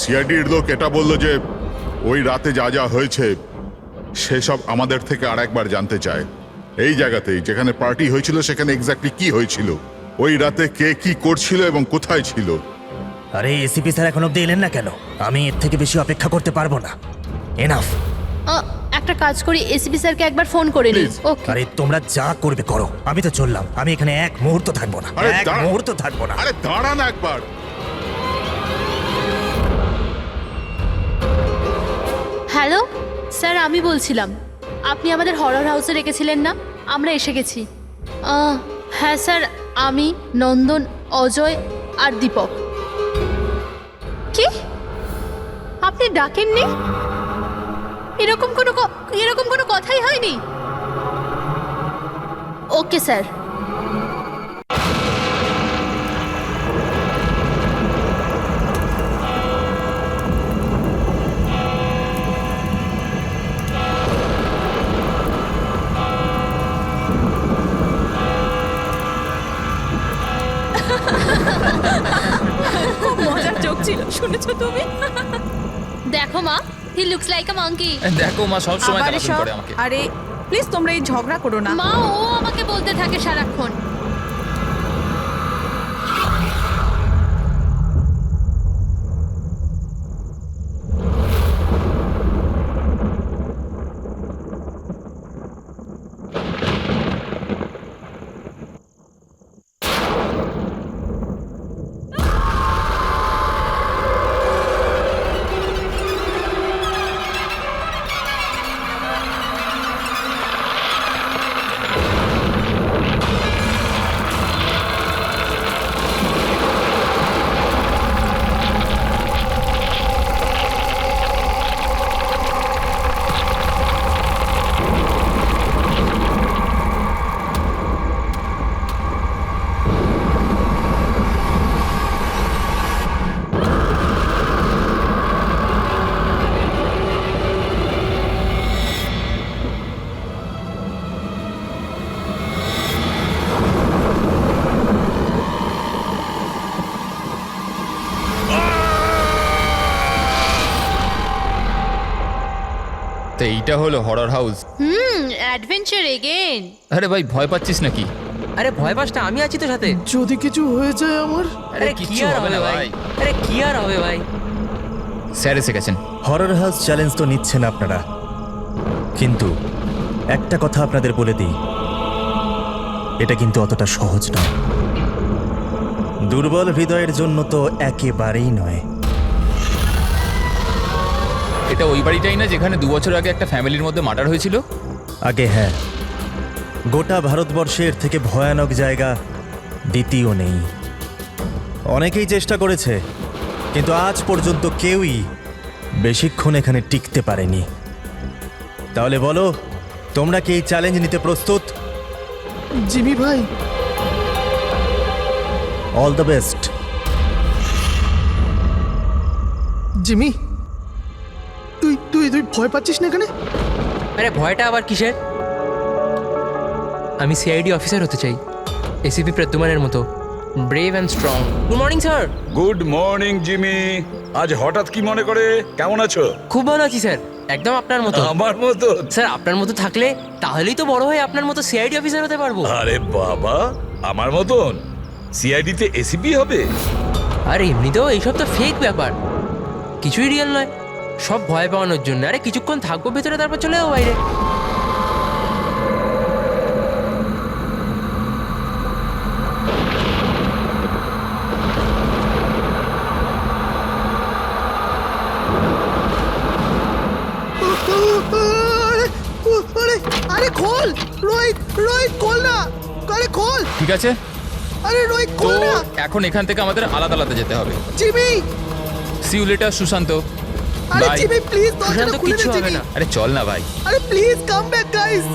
সিআইডির লোক এটা বলল যে ওই রাতে যা যা হয়েছে সেসব আমাদের থেকে আরেকবার জানতে চায়। এই জায়গাতেই যেখানে পার্টি হয়েছিল সেখানে এক্স্যাক্টলি কি হয়েছিল, ওই রাতে কে কি করছিল এবং কোথায় ছিল। আরে এসিপি স্যার এখন অব্দি এলেন না কেন? আমি এর থেকে বেশি অপেক্ষা করতে পারবো না। এনাফ। একটা কাজ করি, এসপি স্যারকে একবার ফোন করে নিই। Please. ওকে। আরে তোমরা যা করবে করো, আমি তো চললাম। আমি এখানে এক মুহূর্ত থাকবো না, আরে এক দাঁড়া। মুহূর্ত থাকবো না। আরে দাঁড়া না একবার। হ্যালো স্যার, আমি বলছিলাম আপনি আমাদের হরর হাউসে রেখেছিলেন না? আমরা এসে গেছি। হ্যাঁ স্যার, আমি, নন্দন, অজয় আর দীপক। কি আপনি ডাকেননি? এরকম কোনো কথাই হয়নি। Okay sir. মজার জোক ছিল, শুনেছো তুমি? দেখো মা, he looks like a monkey. দেখো মা সব সময় আবার জ্বালাতন এসব? করে আমাকে। আরে প্লিজ তোমরা এই ঝগড়া করো না। মা, ও আমাকে বলতে থাকে সারাক্ষণ। তো এইটা হলো হরর হাউস। Adventure again. আরে ভাই ভয় পাচ্ছিস নাকি? আরে ভয় পাস না, আমি আছি তো সাথে। যদি কিছু হয়ে যায় আমার। আরে কি কিচ্ছু আর হবে না ভাই। আরে কি আর হবে ভাই? স্যার এসে গেছেন। হরর হাউস চ্যালেঞ্জ তো নিচ্ছেন আপনারা, কিন্তু একটা কথা আপনাদের বলে দিই, এটা কিন্তু অতটা সহজ নয়। দুর্বল হৃদয়ের জন্য তো একেবারেই নয়। এটা ওই বাড়িটাই না যেখানে 2 বছর আগে একটা ফ্যামিলির মধ্যে মার্ডার হয়েছিল? আগে হ্যাঁ, গোটা ভারতবর্ষের থেকে ভয়ানক জায়গা দ্বিতীয় নেই। অনেকেই চেষ্টা করেছে, কিন্তু আজ পর্যন্ত কেউই বেশিক্ষণ এখানে টিকতে পারেনি। তাহলে বলো, তোমরা কি এই চ্যালেঞ্জ নিতে প্রস্তুত? জিমি ভাই, অল দ্য বেস্ট। জিমি, তুই তুই তুই ভয় পাচ্ছিস না এখানে? আরে ভয়টা আবার কিসের? আমি সিআইডি অফিসার হতে চাই, এসিপি প্রদ্যুমানের মতো brave and strong. Good morning sir. Good morning Jimmy. আজ হঠাৎ কি মনে করে? কেমন আছো? খুব ভালো আছি স্যার, একদম আপনার মতো। আমার মতো? স্যার আপনার মতো থাকলে তাহলেই তো বড় হয়ে আপনার মতো সিআইডি অফিসার হতে পারবো। আরে বাবা, আমার মতন সিআইডি তে এসিপি হবে? আর এমনিতেও এইসব তো ফেক ব্যাপার, কিছুই রিয়েল নয়, সব ভয় পাওয়ানোর জন্য। আরে কিছুক্ষণ থাকবো ভেতরে, তারপর চলে যাবো বাইরে। আরে আরে খোল রোহিত, রোহিত খোল না, আরে খোল। ঠিক আছে, আরে রোহিত তো খোল না। এখন এখান থেকে আমাদের আলাদা আলাদা যেতে হবে। Jimmy, see you later Sushant. আরে Bye. জিমি প্লিজ দরজাটা সুশান্ত খুলে কিচ্ছু দে হবে জিমি। না। আরে চল না ভাই। আরে প্লিজ কাম ব্যাক গাইস।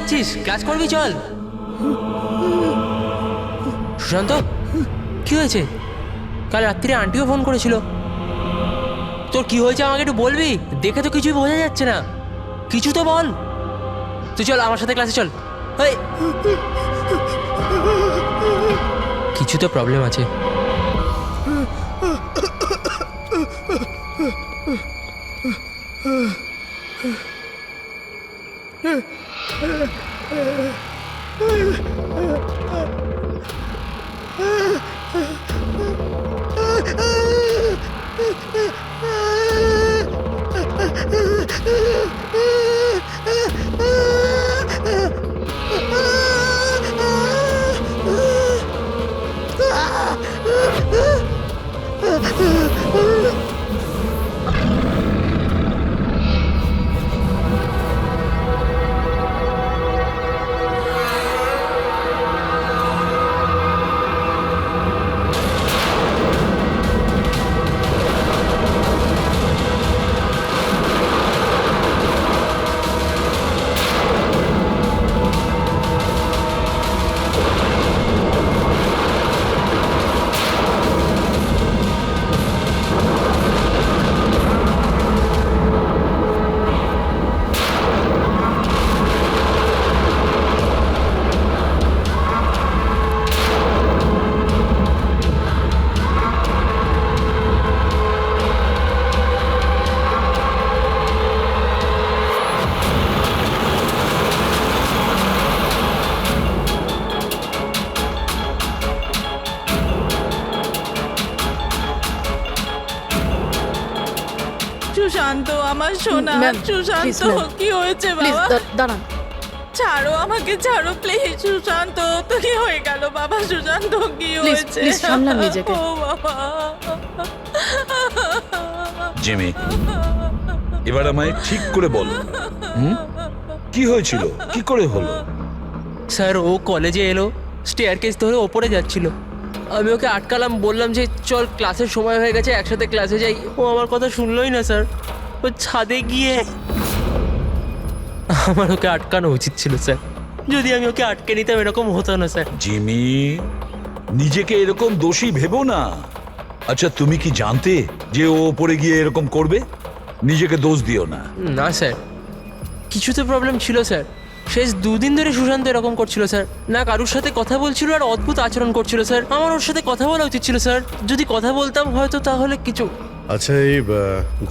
যাচ্ছিস? ক্লাস করবি, চল। সুশান্ত, কি হয়েছে? কাল রাত্রিরে আন্টিও ফোন করেছিল। তোর কি হয়েছে আমাকে একটু বলবি? দেখে তো কিছুই বোঝা যাচ্ছে না, কিছু তো বল। তুই চল আমার সাথে ক্লাসে চল। এই, কিছু তো প্রবলেম আছে। সুশান্ত আমার সোনা, ম্যাম, সুশান্ত please, ম্যাম। কি হয়েছে প্লিজ বাবা? দাঁড়ান। ছাড়ো আমাকে, ছাড়ো প্লিজ। সুশান্ত তো কি হয়ে গেল বাবা? সুশান্ত কি Please, হয়েছে? please, সামলান নিজেকে। ও বাবা। জিমি, এবার আমায় ঠিক করে বল, কি হয়েছিল, কি করে হলো? স্যার, ও কলেজে এলো, স্টেয়ারকেস ধরে ওপরে যাচ্ছিল। আমি ওকে আটকালাম, বললাম যে চল ক্লাসের সময় হয়ে গেছে, একসাথে ক্লাসে যাই। ও আমার কথা শুনলোই না স্যার। ও ছাদে গিয়ে, আমার ওকে আটকানো উচিত ছিল স্যার। যদি আমি ওকে আটকে নিতাম এরকম হতো না স্যার। জিমি, নিজেকে এরকম দোষী ভেবো না। আচ্ছা, তুমি কি জানতে যে ও ওপরে গিয়ে এরকম করবে? নিজেকে দোষ দিও না। না স্যার, কিছু তো প্রবলেম ছিল স্যার। শেষ 2 দিন ধরে সুশান্ত এরকম করছিল স্যার। না কারুর সাথে কথা বলছিল আর অদ্ভুত আচরণ করছিল স্যার। আমার ওর সাথে কথা বলা উচিত ছিল স্যার। যদি কথা বলতাম হয়তো তাহলে কিছু। আচ্ছা, এই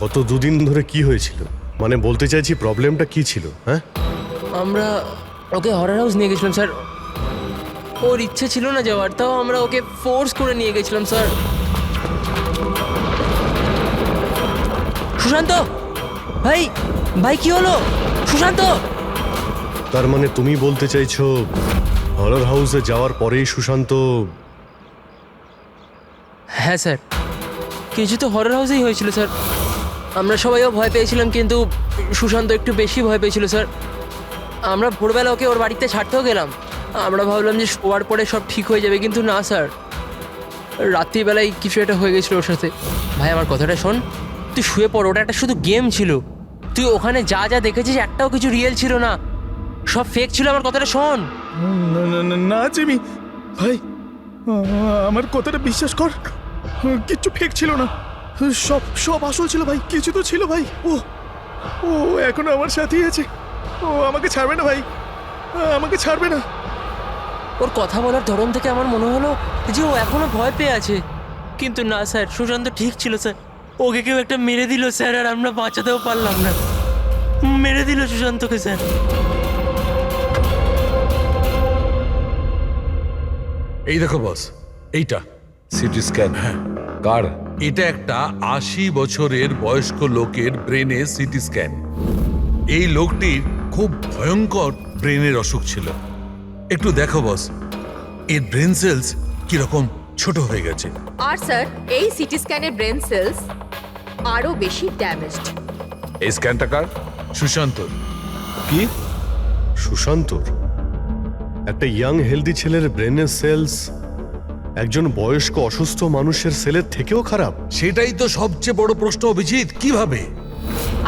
গত 2 দিন ধরে কি হয়েছিল? মানে বলতে চাইছি প্রবলেমটা কি ছিল? হ্যাঁ, আমরা ওকে হরর হাউস নিয়ে গেছিলাম স্যার। ওর ইচ্ছে ছিল না যাওয়ার, তাও আমরা ওকে ফোর্স করে নিয়ে গেছিলাম স্যার। সুশান্ত ভাই, ভাই কি হলো? সুশান্ত! তার মানে তুমি বলতে চাইছো হরর হাউসে যাওয়ার পরেই সুশান্ত? হ্যাঁ স্যার, কিছু তো হরর হাউসেই হয়েছিল স্যার। আমরা সবাইও ভয় পেয়েছিলাম, কিন্তু সুশান্ত একটু বেশি ভয় পেয়েছিল স্যার। আমরা ভোরবেলা ওকে ওর বাড়িতে ছাড়তেও গেলাম। আমরা ভাবলাম যে শোয়ার পরে সব ঠিক হয়ে যাবে, কিন্তু না স্যার, রাত্রিবেলায় কিছু একটা হয়ে গেছিলো ওর সাথে। ভাই আমার কথাটা শোন, তুই শুয়ে পড়, ওটা একটা শুধু গেম ছিল। তুই ওখানে যা যা দেখেছিস একটাও কিছু রিয়েল ছিল না, সব ফেক ছিল। আমার কথাটা শোন। না জিমি ভাই, আমার কথাটা বিশ্বাস কর, কিচ্ছু ফেক ছিল না, সব সব আসল ছিল ভাই। কিছু তো ছিল ভাই। ও ও এখনো আমার সাথেই আছে। ও আমাকে ছাড়বে না ভাই, আমাকে ছাড়বে না। ওর কথা বলার ধরন থেকে আমার মনে হলো যে ও এখনো ভয় পেয়ে আছে, কিন্তু না স্যার, সুশান্ত ঠিক ছিল স্যার। ওকে কেউ একটা মেরে দিল স্যার, আর আমরা বাঁচাতেও পারলাম না। মেরে দিল সুশান্তকে স্যার। এই দেখো বস, এইটা সিটি স্ক্যান। হ্যাঁ, কার? এটা একটা 80 বছরের বয়স্ক লোকের ব্রেনে সিটি স্ক্যান। এই লোকটির খুব ভয়ঙ্কর ব্রেনের অসুখ ছিল। একটু দেখো বস, এর ব্রেন সেলস কিরকম ছোট হয়ে গেছে। আর স্যার, এই সিটি স্ক্যানের ব্রেন সেলস আরো বেশি ড্যামেজড। এই স্ক্যানটা কার? সুশান্ত। কি? সুশান্তর? একটা ইয়াং হেলদি ছেলের ব্রেনের সেলস একজন বয়স্ক অসুস্থ মানুষের সেলের থেকেও খারাপ? সেটাই তো সবচেয়ে বড় প্রশ্ন অভিজিৎ, কিভাবে?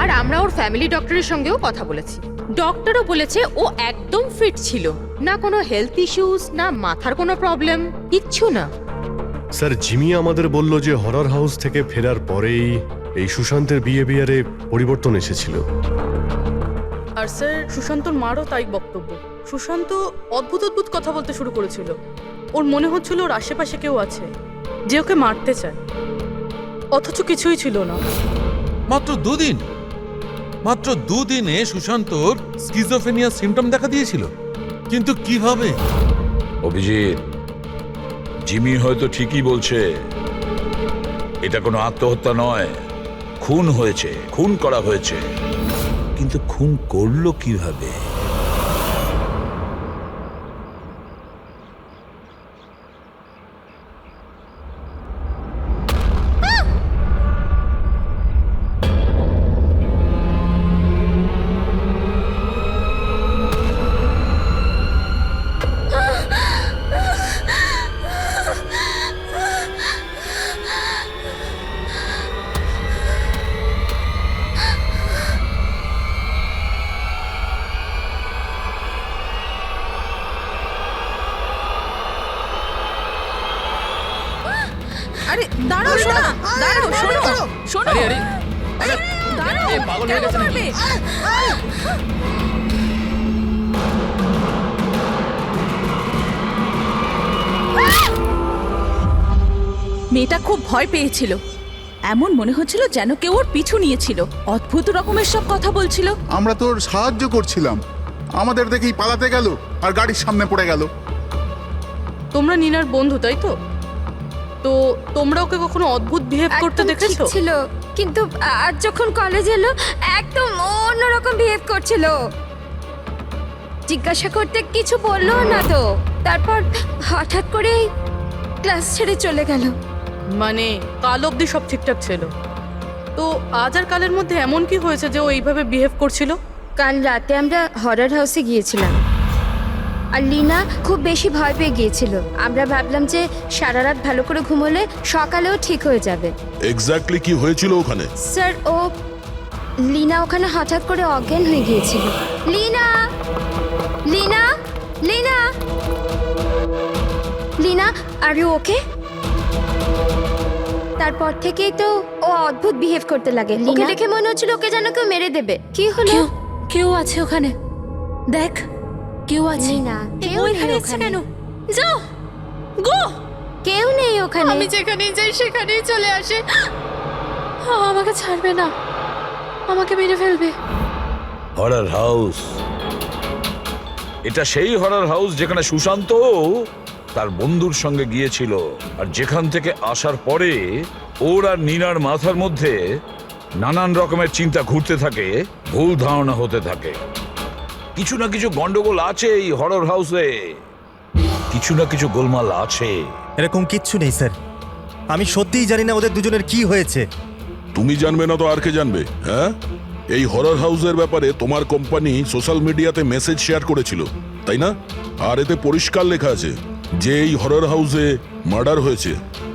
আর আমরা ওর ফ্যামিলি ডক্টরের সঙ্গেও কথা বলেছি। ডক্টরও বলেছে ও একদম ফিট ছিল, না কোনো হেলথ ইস্যুস, না মাথার কোনো প্রবলেম, কিচ্ছু না। স্যার জিমি আমাদের বলল যে হরর হাউস থেকে ফেরার পরেই এই সুশান্তের বিহেভিয়ারে পরিবর্তন এসেছিল। আর স্যার সুশান্তর মারও তাই বক্তব্য। সুশান্ত অদ্ভুত অদ্ভুত কথা বলতে শুরু করেছিল। ওর মনে হচ্ছিল ওর আশেপাশে কেউ আছে যে ওকে মারতে চায়, অথচ কিছুই ছিল না। মাত্র দুদিনে সুশান্তর স্কিজোফ্রেনিয়া সিম্পটম দেখা দিয়েছিল, কিন্তু কিভাবে? অভিজিৎ, জিমি হয়তো ঠিকই বলছে, এটা কোনো আত্মহত্যা নয়, খুন হয়েছে, খুন করা হয়েছে, কিন্তু খুন করলো কিভাবে? আরে দাঁড়াও, শোনো, দাঁড়াও, শোনো, শোনো, আরে দাঁড়াও, এ পাগল হয়ে গেছে নাকি? মেয়েটা খুব ভয় পেয়েছিল, এমন মনে হচ্ছিল যেন কেউ ওর পিছু নিয়েছিল। অদ্ভুত রকমের সব কথা বলছিল। আমরা তোর সাহায্য করছিলাম, আমাদের দেখেই পালাতে গেল আর গাড়ির সামনে পড়ে গেল। তোমরা নিনার বন্ধু, তাই তো? তো তোমরা ওকে কখনো অদ্ভুত বিহেভ করতে দেখেছো? ছিল, কিন্তু আজ যখন কলেজ এলো একদম অন্যরকম বিহেভ করছিল। জিজ্ঞাসা করতে কিছু বললো না তো, তারপর হঠাৎ করে ক্লাস ছেড়ে চলে গেল। মানে কাল অবধি সব ঠিকঠাক ছিল, তো আজ আর কালের মধ্যে এমন কি হয়েছে যে ও এইভাবে বিহেভ করছিল? কাল রাতে আমরা হরর হাউসে গিয়েছিলাম, আর লিনা খুব বেশি ভয় পেয়ে গিয়েছিল। আমরা ভাবলাম যে সারা রাত ভালো করে ঘুমোলে সকালেও ঠিক হয়ে যাবে। এক্স্যাক্টলি কি হয়েছিল ওখানে? স্যার, লিনা ওখানে হঠাৎ করে অজ্ঞান হয়ে গিয়েছিল। Leena Leena Leena Leena are you okay? তারপর থেকেই তো ও অদ্ভুত বিহেভ করতে লাগে। ওকে দেখে মনে হচ্ছিল ওকে যেন কেউ মেরে দেবে। কি হলো? কেউ আছে ওখানে, দেখ কেউ আছে। না, কেউ ওইখানে নেই এসছে ওখানে। কেন? যাও, গো। কেউ নেই ওখানে। আমি যেখানেই যাই সেখানেই চলে আসে। আমাকে ছাড়বে না, আমাকে মেরে ফেলবে। হরর হাউস, এটা সেই হরর হাউস যেখানে সুশান্ত তার বন্ধুর সঙ্গে গিয়েছিল, আর যেখান থেকে আসার পরে ওর আর নিনার মাথার মধ্যে নানান রকমের চিন্তা ঘুরতে থাকে, ভুল ধারণা হতে থাকে। কিছু না কিছু গন্ডগোল আছে এই হরর হাউসে, কিছু না কিছু গোলমাল আছে। এরকম কিচ্ছু নেই স্যার, আমি সত্যিই জানি না ওদের দুজনের কি হয়েছে। তুমি জানবে না তো আর কে জানবে? হ্যাঁ, এই হরর হাউসের ব্যাপারে তোমার কোম্পানি সোশ্যাল মিডিয়াতে মেসেজ শেয়ার করেছিল, তাই না? আর এতে পরিষ্কার লেখা আছে যে এই হরর হাউসে মার্ডার হয়েছে,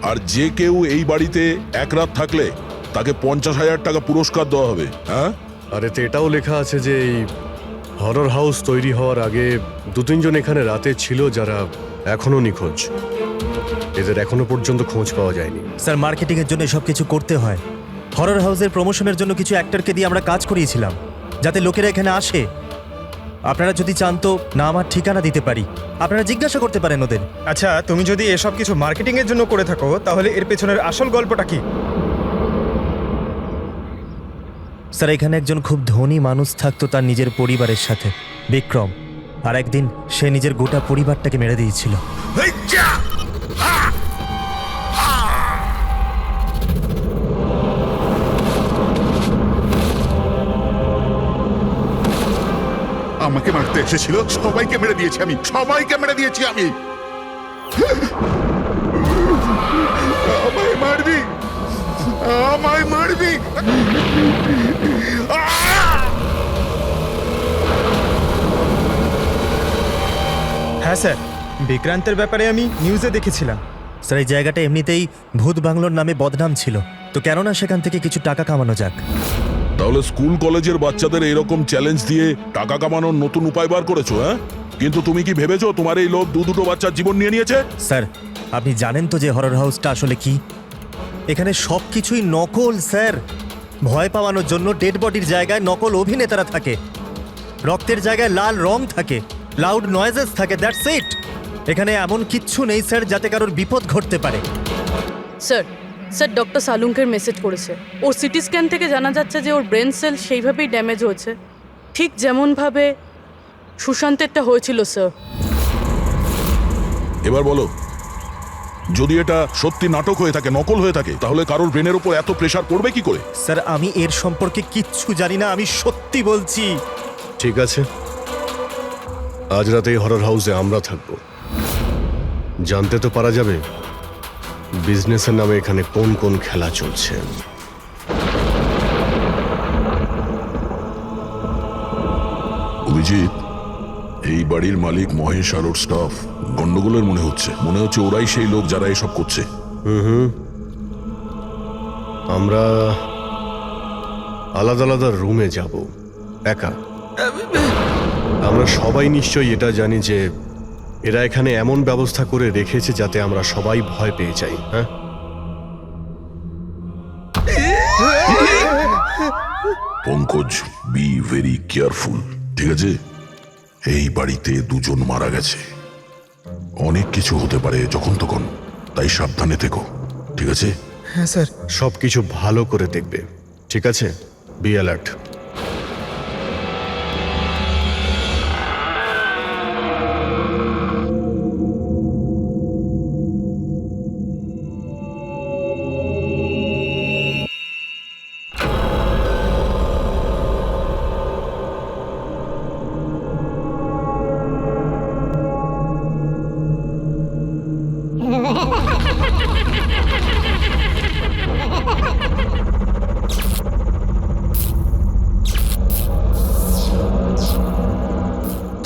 আর যে কেউ এই বাড়িতে এক রাত থাকলে তাকে 50,000 টাকা পুরস্কার দেওয়া হবে। হ্যাঁ, আর এতে এটাও লেখা আছে যে এই হরর হাউস তৈরি হওয়ার আগে 2-3 জন এখানে রাতে ছিল যারা এখনো নিখোঁজ। এদের এখনো পর্যন্ত খোঁজ পাওয়া যায়নি। স্যার, মার্কেটিংয়ের জন্য সব কিছু করতে হয়। হরর হাউসের প্রমোশনের জন্য কিছু অ্যাক্টরকে দিয়ে আমরা কাজ করিয়েছিলাম, যাতে লোকেরা এখানে আসে। আপনারা যদি চান তো না আমার ঠিকানা দিতে পারি, আপনারা জিজ্ঞাসা করতে পারেন ওদের। আচ্ছা, তুমি যদি এসব কিছু মার্কেটিং এর জন্য করে থাকো, তাহলে এর পেছনের আসল গল্পটা কি? স্যার, এখানে একজন খুব ধনী মানুষ থাকতো তার নিজের পরিবারের সাথে, বিক্রম। আর একদিন সে নিজের গোটা পরিবারটাকে মেরে দিয়েছিল। আমাকে মারতে এসেছিল, সবাইকে মেরে দিয়েছি আমি, সবাইকে মেরে দিয়েছি আমি। আমায় মারবি, আমায় মারবি। হ্যাঁ স্যার, বিক্রান্তের ব্যাপারে আমি নিউজে দেখেছিলাম। স্যার, এই জায়গাটা এমনিতেই ভূত বাংলোর নামে বদনাম ছিল, তো কেননা সেখান থেকে কিছু টাকা কামানো যাক। তাহলে স্কুল কলেজের বাচ্চাদের এরকম চ্যালেঞ্জ দিয়ে টাকা কামানোর নতুন উপায় বার করেছো, হ্যাঁ? কিন্তু তুমি কি ভেবেছো তোমার এই লোক দুটো বাচ্চার জীবন নিয়ে নিয়েছে? স্যার আপনি জানেন তো যে হরর হাউসটা আসলে কি? এখানে সব কিছুই নকল স্যার। ভয় পাওয়ানোর জন্য ডেড বডির জায়গায় নকল অভিনেতারা থাকে, রক্তের জায়গায় লাল রং থাকে, লাউড নয়েজেস থাকে, দ্যাটস ইট। এখানে এমন কিচ্ছু নেই স্যার যাতে কারোর বিপদ ঘটতে পারে। স্যার ডক্টর সালুঙ্কের মেসেজ করেছে। ওর সিটি স্ক্যান থেকে জানা যাচ্ছে যে ওর ব্রেন সেল সেইভাবেই ড্যামেজ হয়েছে, ঠিক যেমনভাবে সুশান্তেরটা হয়েছিল স্যার। এবার বলো, যদি এটা সত্যি নাটক হয়ে থাকে, নকল হয়ে থাকে, তাহলে কারোর ব্রেনের উপর এত প্রেসার পড়বে কি করে? স্যার আমি এর সম্পর্কে কিচ্ছু জানি না, আমি সত্যি বলছি। ঠিক আছে, আজ রাতে হরর হাউসে আমরা থাকবো। জানতে তো পারা যাবে বিজনেসের নামে এখানে কোন কোন খেলা চলছে। অভিজিৎ, এই বাড়ির মালিক মহেশ আর ওর স্টাফ গন্ডগোলের মনে হচ্ছে ওরাই সেই লোক যারা এসব করছে। আমরা আলাদা আলাদা রুমে যাব, একা। আমরা সবাই নিশ্চয়ই এটা জানি যে এরা এখানে এমন ব্যবস্থা করে রেখেছে যাতে আমরা সবাই ভয় পেয়ে যাই। হ্যাঁ, পঙ্কজ, বি ভেরি কেয়ারফুল, ঠিক আছে? এই বাড়িতে দুজন মারা গেছে, অনেক কিছু হতে পারে যখন তখন, তাই সাবধানে থেকো, ঠিক আছে? হ্যাঁ স্যার। সবকিছু ভালো করে দেখবে, ঠিক আছে? Be alert.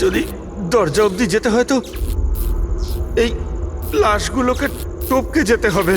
যদি দরজা অবধি যেতে হয় তো এই লাশগুলোকে টপকে যেতে হবে।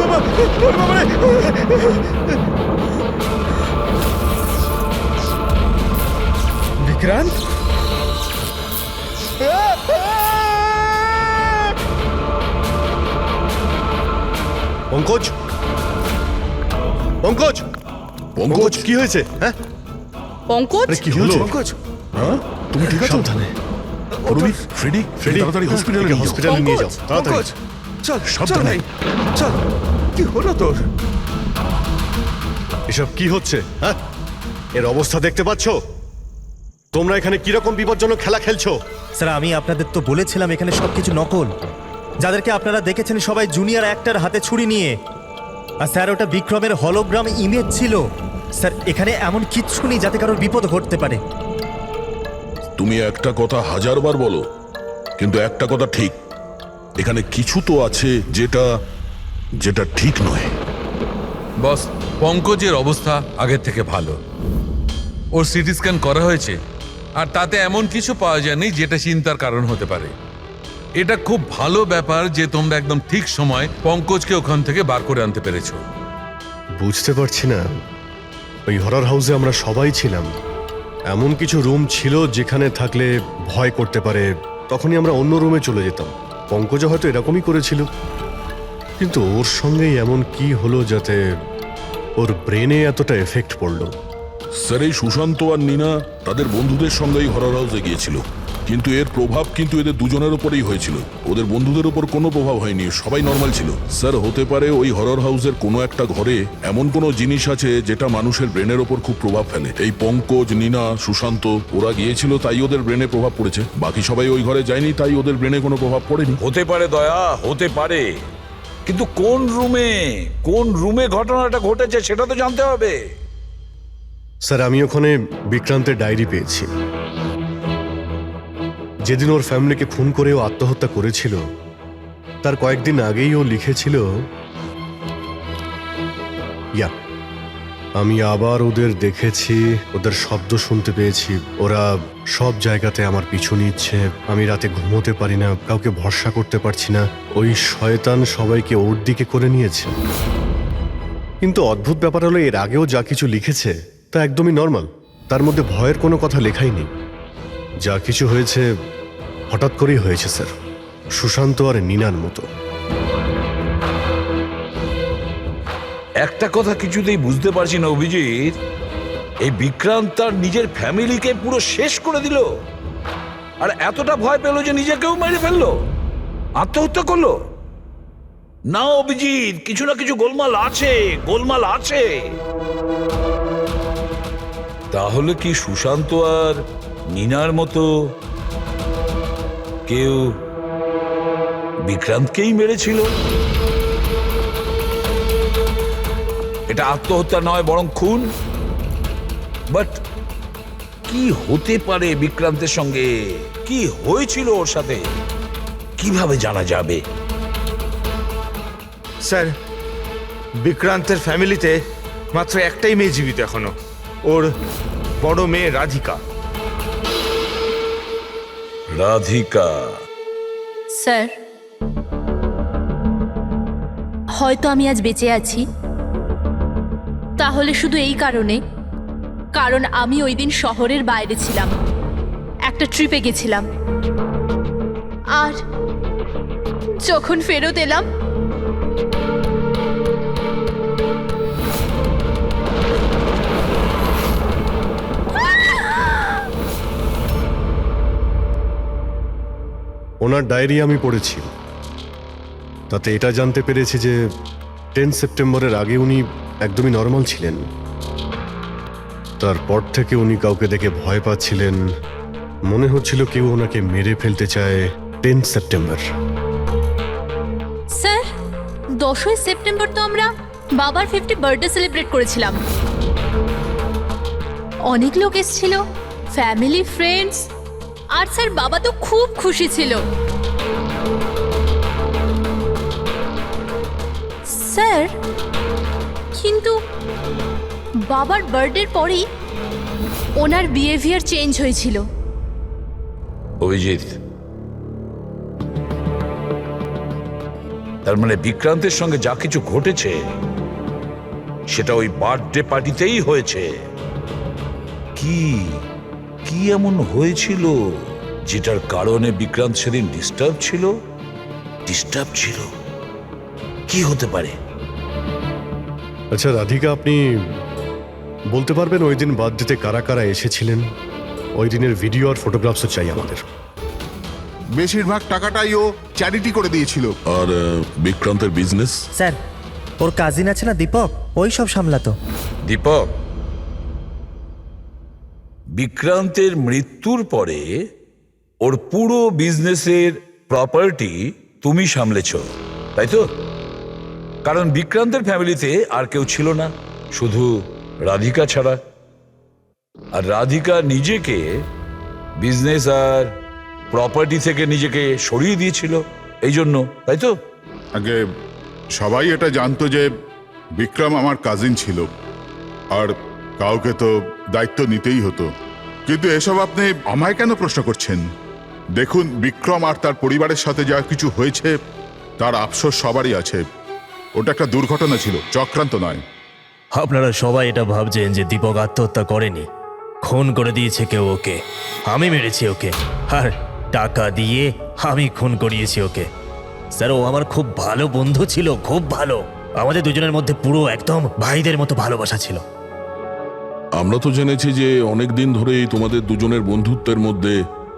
বাবা, ওরে বাবা রে! বিক্রান্ত, পঙ্কজ, পঙ্কজ, পঙ্কজ, কি হয়েছে? হ্যাঁ, পঙ্কজ আরে কি হলো? পঙ্কজ, তুমি ঠিক আছো? সাবধানে। রবি, ফ্রেডি, তাড়াতাড়ি হসপিটালে নিয়ে যাও। হসপিটালে নিয়ে যাও, তাড়াতাড়ি। পঙ্কজ, চল, চল সাবধানে। ভাই, চল। কি হলো তোর? এসব কি হচ্ছে? হ্যাঁ, এর অবস্থা দেখতে পাচ্ছো? তোমরা এখানে কিরকম বিপজ্জনক খেলা খেলছো? স্যার আমি আপনাদের তো বলেছিলাম এখানে সবকিছু নকল। যাদেরকে আপনারা দেখেছেন সবাই জুনিয়র অ্যাক্টর হাতে ছুরি নিয়ে। আর স্যার ওটা বিক্রমের হলোগ্রাম ইমেজ ছিল। স্যার এখানে এমন কিচ্ছু নেই যাতে কারোর বিপদ ঘটতে পারে। তুমি একটা কথা হাজারবার বলো, কিন্তু একটা কথা ঠিক, এখানে কিছু তো আছে যেটা যেটা ঠিক নয়। বস, পঙ্কজের অবস্থা আগের থেকে ভালো। ওর সিটি স্ক্যান করা হয়েছে, আর তাতে এমন কিছু পাওয়া যায়নি যেটা চিন্তার কারণ হতে পারে। এটা খুব ভালো ব্যাপার যে তোমরা একদম ঠিক সময় পঙ্কজকে ওখান থেকে বার করে আনতে পেরেছো। বুঝতে পারছি না, ওই হরর হাউসে আমরা সবাই ছিলাম। এমন কিছু রুম ছিল যেখানে থাকলে ভয় করতে পারে, তখনই আমরা অন্য রুমে চলে যেতাম। পঙ্কজ হয়তো এরকমই করেছিল, কিন্তু ওর সঙ্গেই এমন কি হলো যাতে ওর ব্রেনে এতটা এফেক্ট পড়লো? স্যার, এই সুশান্ত আর নীনা তাদের বন্ধুদের সঙ্গেই হরর হাউসে গিয়েছিল, কিন্তু এর প্রভাব কিন্তু এদের দুজনের উপরেই হয়েছিল। ওদের বন্ধুদের উপর কোনো প্রভাব হয়নি, সবাই নর্মাল ছিল। স্যার, হতে পারে ওই হরর হাউসের কোনো একটা ঘরে এমন কোনো জিনিস আছে যেটা মানুষের ব্রেনের ওপর খুব প্রভাব ফেলে। এই পঙ্কজ, নীনা, সুশান্ত ওরা গিয়েছিল তাই ওদের ব্রেনে প্রভাব পড়েছে। বাকি সবাই ওই ঘরে যায়নি তাই ওদের ব্রেনে কোনো প্রভাব পড়েনি। হতে পারে দয়া, হতে পারে, কিন্তু কোন রুমে ঘটনাটা ঘটেছে সেটা তো জানতে হবে। স্যার, আমি ওখানে বিক্রান্তের ডায়েরি পেয়েছি। যেদিন ওর ফ্যামিলিকে খুন করে ও আত্মহত্যা করেছিল, তার কয়েকদিন আগেই ও লিখেছিল, আমি আবার ওদের দেখেছি, ওদের শব্দ শুনতে পেয়েছি, ওরা সব জায়গাতে আমার পিছু নিচ্ছে, আমি রাতে ঘুমোতে পারি না, কাউকে ভরসা করতে পারছি না, ওই শয়তান সবাইকে ওর দিকে করে নিয়েছে। কিন্তু অদ্ভুত ব্যাপার হলো, এর আগেও যা কিছু লিখেছে তা একদমই নর্মাল, তার মধ্যে ভয়ের কোনো কথা লেখাই নেই। যা কিছু হয়েছে হঠাৎ করেই হয়েছে স্যার, সুশান্ত আর নীনার মতো। একটা কথা কিছুতেই বুঝতে পারছি না অভিজিৎ, এই বিক্রান্ত তার নিজের ফ্যামিলিকে পুরো শেষ করে দিল, আর এতটা ভয় পেল যে নিজেকেও মেরে ফেললো, আত্মহত্যা করলো। না অভিজিৎ, কিছু না কিছু গোলমাল আছে। তাহলে কি সুশান্ত আর নীনার মতো কেউ বিক্রান্তকেই মেরেছিল? এটা আত্মহত্যা নয়, বরং খুন। বাট কি হতে পারে বিক্রান্তের সঙ্গে? কি হয়েছিল ওর সাথে? কিভাবে জানা যাবে? স্যার, বিক্রান্তের ফ্যামিলিতে মাত্র একটাই মেয়ে জীবিত এখনো, ওর বড় মেয়ে রাধিকা। স্যার, হয়তো আমি আজ বেঁচে আছি তাহলে শুধু এই কারণ আমি ওই দিন শহরের বাইরে ছিলাম, একটা ট্রিপে গেছিলাম, আর যখন ফেরত এলাম ওনার ডায়েরি আমি পড়েছি, তাতে এটা জানতে পেরেছি যে 10 সেপ্টেম্বরের আগে উনি একদমই নর্মাল ছিলেন। তারপর থেকে উনি কাউকে দেখে ভয় পাচ্ছিলেন, মনে হচ্ছিল কেউ ওনাকে মেরে ফেলতে চায়। 10 সেপ্টেম্বর। স্যার, 10ই সেপ্টেম্বর তো আমরা বাবার 50 বার্থডে সেলিব্রেট করেছিলাম। অনেক লোক এসেছিল, ফ্যামিলি, ফ্রেন্ডস, আর স্যার বাবা তো খুব খুশি ছিল। স্যার, কিন্তু বাবার বার্থডের পরেই ওনার বিহেভিয়ার চেঞ্জ হয়েছিল। অভিজিৎ, তার মানে বিক্রান্তের সঙ্গে যা কিছু ঘটেছে সেটা ওই বার্থডে পার্টিতেই হয়েছে। কি কি এমন হয়েছিল যেটার কারণে বিক্রান্ত সেদিন ডিস্টার্ব ছিল? কি হতে পারে? আচ্ছা রাধিকা, আপনি বলতে পারবেন ওই দিন বার্থডেতে কারা কারা এসেছিলেন? ওই দিনের ভিডিও আর ফটোগ্রাফসও চাই আমাদের। বেশিরভাগ টাকাটাই ও চ্যারিটি করে দিয়েছিল। আর বিক্রান্তের বিজনেস? স্যার, ওর কাজিন আছে না দীপক, ওই সব সামলাতো। দীপক, বিক্রান্তের মৃত্যুর পরে ওর পুরো বিজনেসের প্রপার্টি তুমি সামলেছ, তাই তো? কারণ বিক্রান্তের ফ্যামিলিতে আর কেউ ছিল না, শুধু রাধিকা ছাড়া। আর রাধিকা নিজেকে বিজনেস আর প্রপার্টি থেকে নিজেকে সরিয়ে দিয়েছিল এই জন্য, তাই তো? আগে সবাই এটা জানতো যে বিক্রম আমার কাজিন ছিল, আর কাউকে তো দায়িত্ব নিতেই হতো। কিন্তু এসব আপনি আমায় কেন প্রশ্ন করছেন? দেখুন, বিক্রম আর তার পরিবারের সাথে যা কিছু হয়েছে তার আফসোস সবারই আছে। ওটা একটা দুর্ঘটনা ছিল, চক্রান্ত নয়। আপনারা সবাই এটা ভাবছেন যে দীপক আত্মহত্যা করেনি, খুন করে দিয়েছে কেউ ওকে। আমি মেরেছি ওকে, আর টাকা দিয়ে আমি খুন করিয়েছি ওকে। স্যার, ও আমার খুব ভালো বন্ধু ছিল, খুব ভালো। আমাদের দুজনের মধ্যে পুরো একদম ভাইদের মতো ভালোবাসা ছিল। আমরা তো জেনেছি যে অনেক দিন ধরেই তোমাদের দুজনের বন্ধুত্বের মধ্যে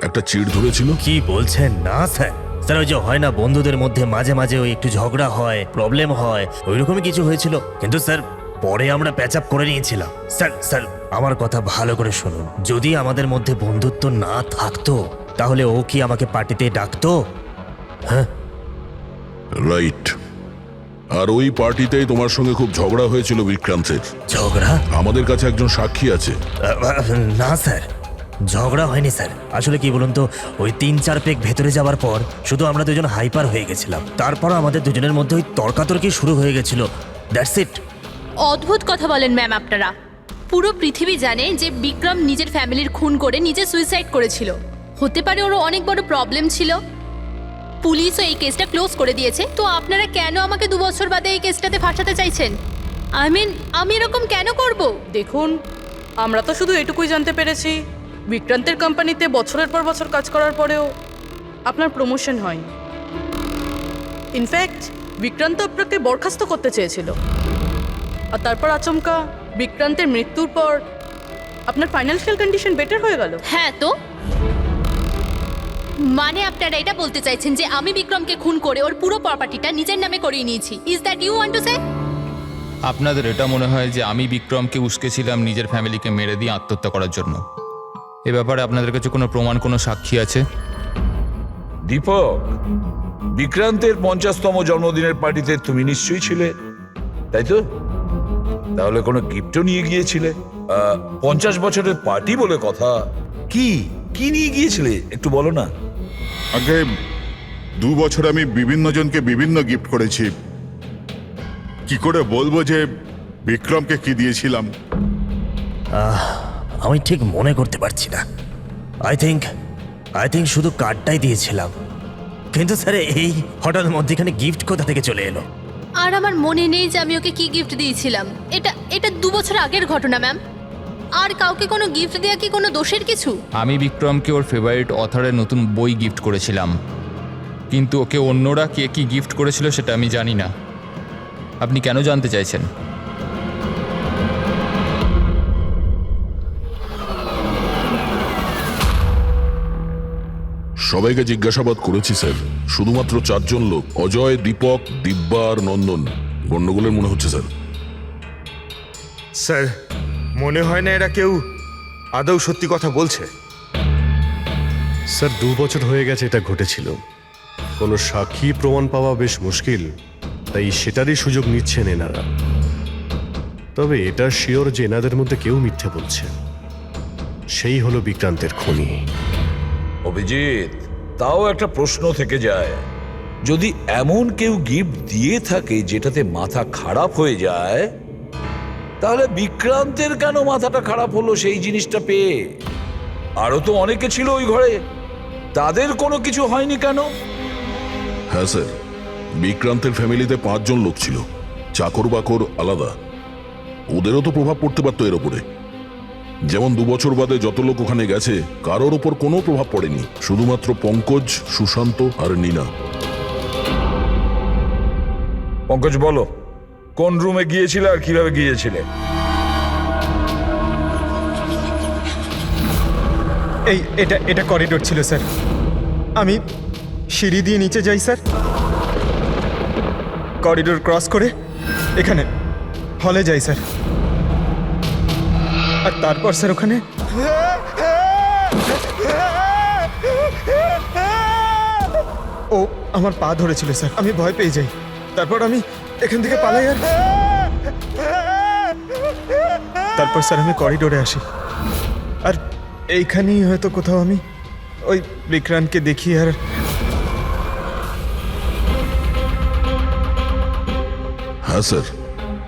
একটা চিড় ধরেছিল। কি বলছেন? না স্যার, স্যার ওই যে হয় না বন্ধুদের মধ্যে মাঝে মাঝে ওই একটু ঝগড়া হয়, প্রবলেম হয়, ওইরকমই কিছু হয়েছিল। কিন্তু স্যার পরে আমরা প্যাচ আপ করে নিয়েছিলাম। স্যার আমার কথা ভালো করে শুনুন, যদি আমাদের মধ্যে বন্ধুত্ব না থাকতো তাহলে ও কি আমাকে পার্টিতে ডাকতো? হ্যাঁ, রাইট। আর ওই পার্টিতেই তোমার সঙ্গে খুব ঝগড়া হয়েছিল বিক্রান্তের। ঝগড়া? আমাদের কাছে একজন সাক্ষী আছে। না স্যার, ঝগড়া হয়নি স্যার। আসলে কি বলুন তো, ওই 3-4 পেক ভেতরে যাওয়ার পর শুধু আমরা দুজন হাইপার হয়ে গেছিলাম। তারপর আমাদের দুজনের মধ্যে ওই তর্কাতর্কি শুরু হয়ে গেছিল, দ্যাটস ইট। অদ্ভুত কথা বলেন ম্যাম আপনারা। পুরো পৃথিবী জানে যে বিক্রম নিজের ফ্যামিলির খুন করে নিজে সুইসাইড করেছিল। হতে পারে ওর অনেক বড় প্রবলেম ছিল, পুলিশও এই কেসটা ক্লোজ করে দিয়েছে। তো আপনারা কেন আমাকে 2 বছর বাদে এই কেসটাতে ফাঁসাতে চাইছেন? আই মিন, আমি এরকম কেন করব? দেখুন, আমরা তো শুধু এটুকুই জানতে পেরেছি, বিক্রান্তের কোম্পানিতে বছরের পর বছর কাজ করার পরেও আপনার প্রমোশন হয়নি। ইনফ্যাক্ট বিক্রান্ত আপনাকে বরখাস্ত করতে চেয়েছিল, আর তারপর আচমকা বিক্রান্তের মৃত্যুর পর আপনার ফাইন্যান্সিয়াল কন্ডিশন বেটার হয়ে গেল। হ্যাঁ, তো মানে আপনারা এটা বলতে চাইছেন যে আমি বিক্রমকে খুন করে ওর পুরো প্রপার্টিটা নিজের নামে করিয়ে নিয়েছি? Is that you want to say? আপনাদের এটা মনে হয় যে আমি বিক্রমকে উস্কেছিলাম নিজের ফ্যামিলিকে মেরে দিয়ে আত্মহত্যা করার জন্য? এ ব্যাপারে আপনাদের কাছে কোনো প্রমাণ, কোনো সাক্ষী আছে? দীপক, বিক্রান্তের 50তম জন্মদিনের পার্টিতে তুমি নিশ্চয়ই ছিলে, তাই তো? তাহলে কোনো গিফটও নিয়ে গিয়েছিলে? 50 বছরের পার্টি বলে কথা। কি কি নিয়ে গিয়েছিলে একটু বলো না। আগে 2 বছর আমি বিভিন্ন জনকে বিভিন্ন গিফট করেছি। কি করে বলবো যে বিক্রমকে কি দিয়েছিলাম? আমি ঠিক মনে করতে পারছি না। আই থিঙ্ক শুধু কার্ডটাই দিয়েছিলাম। কিন্তু স্যার এই হঠাৎ মধ্যেখানে গিফট কোথা থেকে চলে এলো? আর আমার মনে নেই যে আমি ওকে কি গিফট দিয়েছিলাম। এটা 2 বছর আগের ঘটনা ম্যাম। আর কাউকে কোনো গিফট দেওয়া কি কোনো দোষের কিছু? আমি বিক্রমকে ওর ফেভারিট অথরের নতুন বই গিফট করেছিলাম, কিন্তু ওকে অন্যরা কে কি গিফট করেছিল সেটা আমি জানি না। আপনি কেন জানতে চাইছেন? সবাইকে জিজ্ঞাসাবাদ করেছি স্যার, শুধুমাত্র 4 জন লোক, অজয়, দীপক, দিব্যা আর নন্দন গন্ডগোলের মনে হচ্ছে স্যার। স্যার, মনে হয় না এরা কেউ আদৌ সত্যি কথা বলছে। স্যার 2 বছর হয়ে গেছে এটা ঘটেছিল, কোনো সাক্ষী প্রমাণ পাওয়া বেশ মুশকিল, তাই সেটারই সুযোগ নিচ্ছেন এনারা। তবে এটা শিওর যে এনাদের মধ্যে কেউ মিথ্যে বলছে, সেই হলো বিক্রান্তের খুনি। অভিজিৎ, তাও একটা প্রশ্ন থেকে যায়, যদি এমন কেউ গিফট দিয়ে থাকে যেটাতে মাথা খারাপ হয়ে যায়, তাহলে বিক্রান্তের কেন মাথাটা খারাপ হলো সেই জিনিসটা পেয়ে? আরো তো অনেকে ছিল ওই ঘরে, তাদের কোনো কিছু হয়নি কেন? হ্যাঁ স্যার, বিক্রান্তের ফ্যামিলিতে 5 জন লোক ছিল, চাকর বাকর আলাদা। ওদেরও তো প্রভাব পড়তে পারতো এর ওপরে। যেমন 2 বছর বাদে যত লোক ওখানে গেছে কারোর ওপর কোনো প্রভাব পড়েনি, শুধুমাত্র পঙ্কজ, সুশান্ত আর নীনা। পঙ্কজ বলো, কোন রুমে গিয়েছিলে আর কিভাবে গিয়েছিলে? এটা করিডোর ছিল স্যার। আমি সিঁড়ি দিয়ে নিচে যাই স্যার, করিডোর ক্রস করে এখানে হলে যাই স্যার, আর তারপর স্যার ওখানে ও আমার পা ধরেছিল স্যার। আমি ভয় পেয়ে যাই, তারপর আমি এখান থেকে পালাই, আর তারপর স্যার আমি করিডোরে আসি, আর এইখানেই হয়তো কোথাও আমি ওই বিক্রান্তকে দেখি। আর হ্যাঁ স্যার,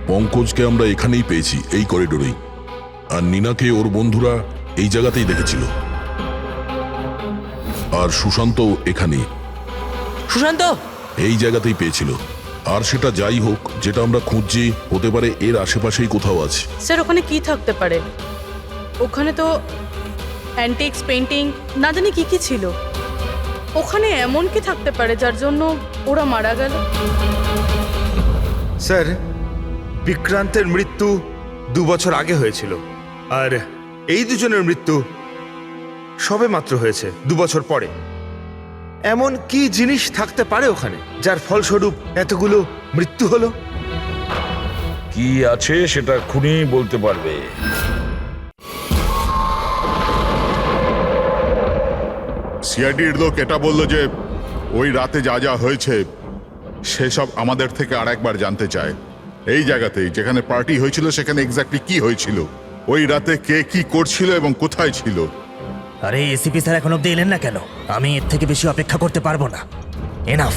পঙ্কজকে আমরা এখানেই পেয়েছি, এই করিডোরেই। আর নীনাকে ওর বন্ধুরা এই জায়গাতেই দেখেছিল। আর সুশান্ত এখানেই, সুশান্ত! এই জায়গাতেই পেয়েছিল। আর সেটা যাই হোক, যেটা আমরা খুঁজছি হতে পারে এর আশেপাশেই কোথাও আছে। স্যার ওখানে কি থাকতে পারে? ওখানে তো অ্যান্টিক্স, পেন্টিং, না জানি কি কি ছিল। ওখানে এমন কি থাকতে পারে যার জন্য ওরা মারা গেল? স্যার, বিক্রান্তের মৃত্যু 2 বছর আগে হয়েছিল, আর এই দুজনের মৃত্যু সবে মাত্র হয়েছে 2 বছর পরে। এমন কি জিনিস থাকতে পারে ওখানে যার ফলস্বরূপ এতগুলো মৃত্যু হলো? কি আছে সেটা খুনি বলতে পারবে। সিআইডির লোক এটা বললো যে ওই রাতে যা যা হয়েছে সেসব আমাদের থেকে আরেকবার জানতে চায়। এই জায়গাতেই যেখানে পার্টি হয়েছিল সেখানে এক্স্যাক্টলি কি হয়েছিল, ওই রাতে কে কি করছিল এবং কোথায় ছিল। আরে এসিপি স্যার এখন অব্দি এলেন না কেন? আমি এর থেকে বেশি অপেক্ষা করতে পারবো না। এনাফ।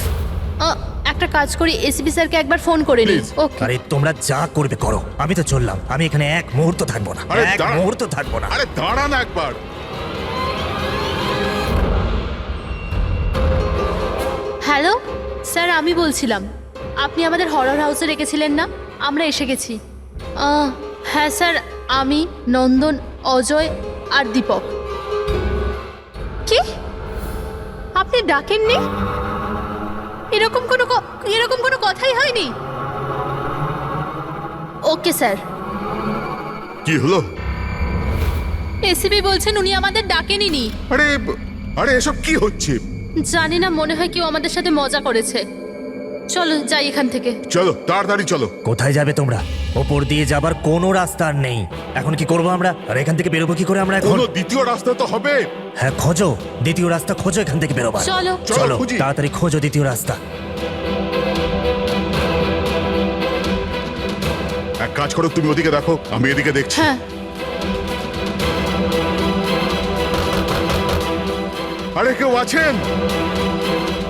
একটা কাজ করি, এসিপি স্যারকে একবার ফোন করে নিই। Please. ওকে। আরে তোমরা যা করবে করো, আমি তো চললাম। আমি এখানে এক মুহূর্ত থাকবো না, আরে এক দাঁড়া। মুহূর্ত থাকবো না। আরে দাঁড়ান একবার। হ্যালো স্যার, আমি বলছিলাম, আপনি আমাদের হরর হাউসে রেখেছিলেন না? আমরা এসে গেছি। হ্যাঁ স্যার, আমি, নন্দন, অজয় আর দীপক। কি? আপনি ডাকেননি? এরকম কোনো কথাই হয়নি। Okay sir. কি হলো? এসিপি বলছেন উনি আমাদের ডাকেনি। আরে আরে এসব কি হচ্ছে? জানি না, মনে হয় কেউ আমাদের সাথে মজা করেছে। চলো যাই এখান থেকে। চলো তাড়াতাড়ি চলো। কোথায় যাবে তোমরা? ওপর দিয়ে যাবার কোনো রাস্তা আর নেই। এখন কি করবো আমরা? আর এখান থেকে বেরোবো কি করে আমরা এখন? কোনো দ্বিতীয় রাস্তা তো হবে। হ্যাঁ খোঁজো, দ্বিতীয় রাস্তা খোঁজো এখান থেকে বেরোবার। চলো। চলো খুঁজি। তাড়াতাড়ি খোঁজো দ্বিতীয় রাস্তা। এক কাজ করো, তুমি ওদিকে দেখো, আমি এদিকে দেখছি। হ্যাঁ। আরে কেউ আছেন?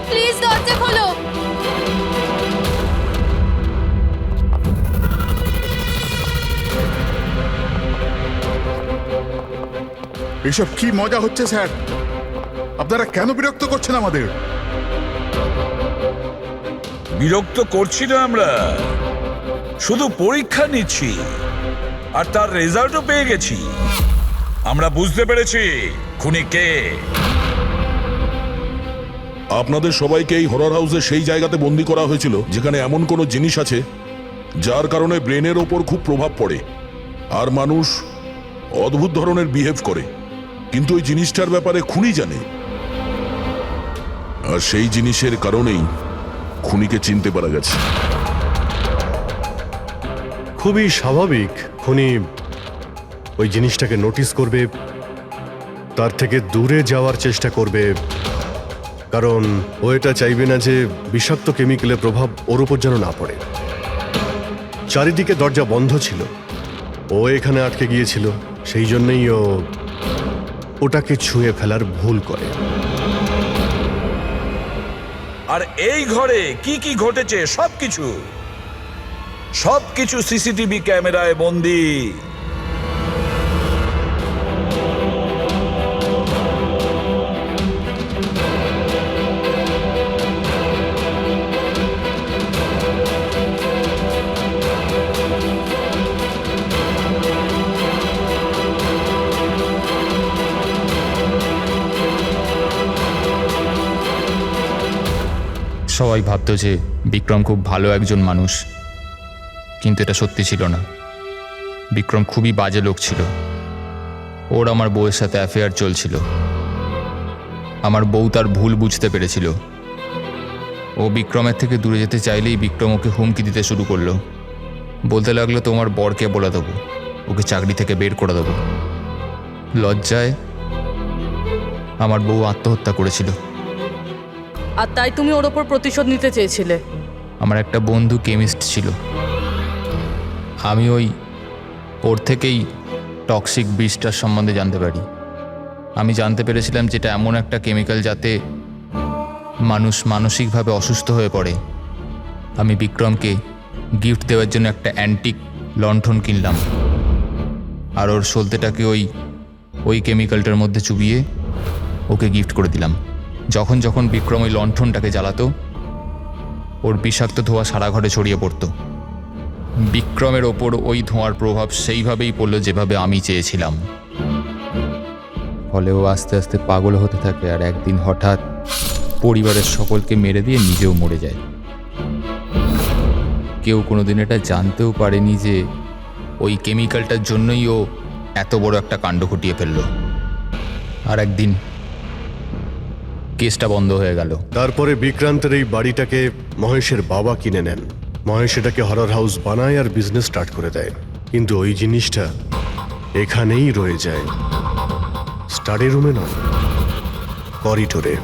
প্লিজ দরজা খোলো। এসব কি মজা হচ্ছে স্যার? আপনারা কেন বিরক্ত করছেন আমাদের? বিরক্ত করছি না আমরা, শুধু পরীক্ষা নিচ্ছি, আর তার রেজাল্টও পেয়ে গেছি। আমরা বুঝতে পেরেছি খুনি কে। আপনাদের সবাইকে এই হরর হাউসে সেই জায়গাতে বন্দি করা হয়েছিল যেখানে এমন কোনো জিনিস আছে যার কারণে ব্রেনের ওপর খুব প্রভাব পড়ে আর মানুষ অদ্ভুত ধরনের বিহেভ করে, কিন্তু ওই জিনিসটার ব্যাপারে খুনি জানে। আর সেই জিনিসের কারণেই খুনিকে চিনতে পারা গেছে। খুবই স্বাভাবিক খুনি ওই জিনিসটাকে নোটিস করবে, তার থেকে দূরে যাওয়ার চেষ্টা করবে, কারণ ও এটা চাইবে না যে বিষাক্ত কেমিক্যালের প্রভাব ওর উপর যেন না পড়ে। চারিদিকে দরজা বন্ধ ছিল, ও এখানে আটকে গিয়েছিল, সেই জন্যই ও ওটাকে ছুঁয়ে ফেলার ভুল করে। আর এই ঘরে কি কি ঘটেছে সবকিছু সিসিটিভি ক্যামেরায় বন্দী। সবাই ভাবতো যে বিক্রম খুব ভালো একজন মানুষ, কিন্তু এটা সত্যি ছিল না। বিক্রম খুবই বাজে লোক ছিল। ওর আমার বউয়ের সাথে অ্যাফেয়ার চলছিল। আমার বউ তার ভুল বুঝতে পেরেছিল। ও বিক্রমের থেকে দূরে যেতে চাইলেই বিক্রম ওকে হুমকি দিতে শুরু করলো। বলতে লাগলো, তোমার বরকে বলে দেবো, ওকে চাকরি থেকে বের করে দেবো। লজ্জায় আমার বউ আত্মহত্যা করেছিল। আর তাই তুমি ওর ওপর প্রতিশোধ নিতে চেয়েছিলে? আমার একটা বন্ধু কেমিস্ট ছিল। আমি ওর থেকেই টক্সিক বিষটার সম্বন্ধে জানতে পারি। আমি জানতে পেরেছিলাম যেটা এমন একটা কেমিক্যাল যাতে মানুষ মানসিকভাবে অসুস্থ হয়ে পড়ে। আমি বিক্রমকে গিফট দেওয়ার জন্য একটা অ্যান্টিক লণ্ঠন কিনলাম, আর ওর সলতেটাকে ওই কেমিক্যালটার মধ্যে চুবিয়ে ওকে গিফট করে দিলাম। যখন যখন বিক্রম ওই লণ্ঠনটাকে জ্বালাতো, ওর বিষাক্ত ধোঁয়া সারা ঘরে ছড়িয়ে পড়তো। বিক্রমের ওপর ওই ধোঁয়ার প্রভাব সেইভাবেই পড়ল যেভাবে আমি চেয়েছিলাম। ফলে ও আস্তে আস্তে পাগল হতে থাকে, আর একদিন হঠাৎ পরিবারের সকলকে মেরে দিয়ে নিজেও মরে যায়। কেউ কোনোদিন এটা জানতেও পারেনি যে ওই কেমিক্যালটার জন্যই ও এত বড় একটা কাণ্ড ঘটিয়ে ফেলল। আর একদিন কেসটা বন্ধ হয়ে গেল। তারপরে বিক্রান্তের এই বাড়িটাকে মহেশের বাবা কিনে নেন। মহেশ এটাকে হরর হাউস বানায় আর বিজনেস স্টার্ট করে দেয়। কিন্তু ওই জিনিসটা এখানেই রয়ে যায়, স্টাডি রুমে নয়, করিডোরে,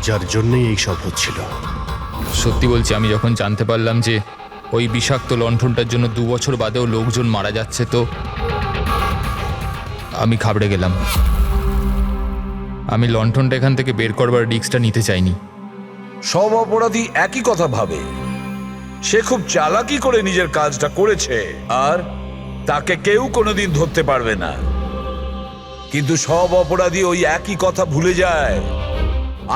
যার জন্যই এই সব হচ্ছিল। সত্যি বলছি, আমি যখন জানতে পারলাম যে ওই বিষাক্ত লণ্ঠনটার জন্য 2 বছর বাদেও লোকজন মারা যাচ্ছে, তো আমি ঘাবড়ে গেলাম। আমি লণ্ঠনটা এখান থেকে বের করবার রিস্কটা নিতে চাইনি। সব অপরাধী একই কথা ভাবে। সে খুব চালাকি করে নিজের কাজটা করেছে, আর তাকে কেউ কোনোদিন ধরতে পারবে না। কিন্তু সব অপরাধী ওই একই কথা ভুলে যায়।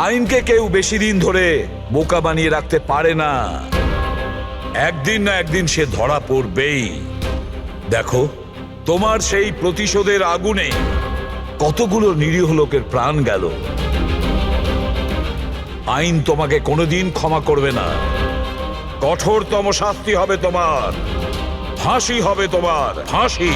আইনকে কেউ বেশি দিন ধরে বোকা বানিয়ে রাখতে পারে না। একদিন না একদিন সে ধরা পড়বেই। দেখো, তোমার সেই প্রতিশোধের আগুনে কতগুলো নিরীহ লোকের প্রাণ গেল। আইন তোমাকে কোনোদিন ক্ষমা করবে না। কঠোরতম শাস্তি হবে তোমার, ফাঁসি হবে তোমার, ফাঁসি।